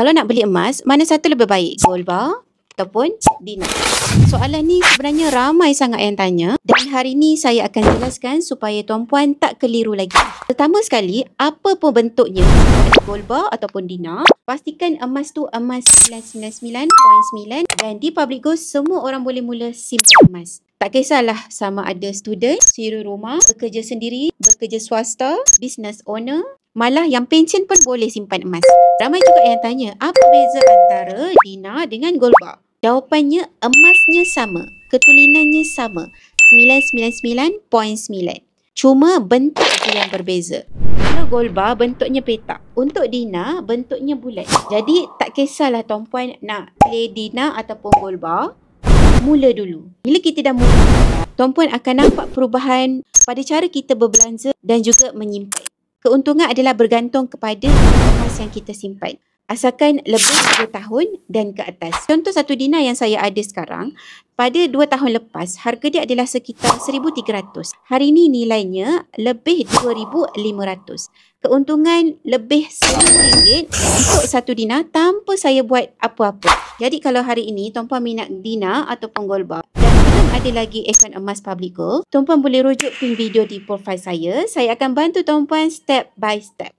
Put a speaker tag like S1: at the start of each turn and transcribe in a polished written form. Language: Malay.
S1: Kalau nak beli emas, mana satu lebih baik? Gold bar ataupun dinar? Soalan ni sebenarnya ramai sangat yang tanya dan hari ni saya akan jelaskan supaya tuan-puan tak keliru lagi. Pertama sekali, apa pun bentuknya, gold bar ataupun dinar, pastikan emas tu emas 999.9 dan di public goods semua orang boleh mula simpan emas. Tak kisahlah sama ada student, siri rumah, bekerja sendiri, bekerja swasta, business owner, malah yang pencen pun boleh simpan emas. Ramai juga yang tanya, apa beza antara dinar dengan gold bar? Jawapannya, emasnya sama, ketulinannya sama, 999.9. Cuma bentuk je yang berbeza. Kalau gold bar bentuknya petak, untuk dinar bentuknya bulat. Jadi tak kisahlah tuan-puan nak play dinar ataupun gold bar, mula dulu. Bila kita dah mula, tuan-puan akan nampak perubahan pada cara kita berbelanja dan juga menyimpan. Keuntungan adalah bergantung kepada emas yang kita simpan. Asalkan lebih 2 tahun dan ke atas. Contoh satu dinar yang saya ada sekarang, pada 2 tahun lepas, harga dia adalah sekitar 1,300. Hari ini nilainya lebih 2,500. Keuntungan lebih RM1,000 untuk satu dinar tanpa saya buat apa-apa. Jadi kalau hari ini tuan-puan minat dinar ataupun gold bar dan belum ada lagi akaun emas public gold, tuan-puan boleh rujuk pin video di profil saya. Saya akan bantu tuan-puan step by step.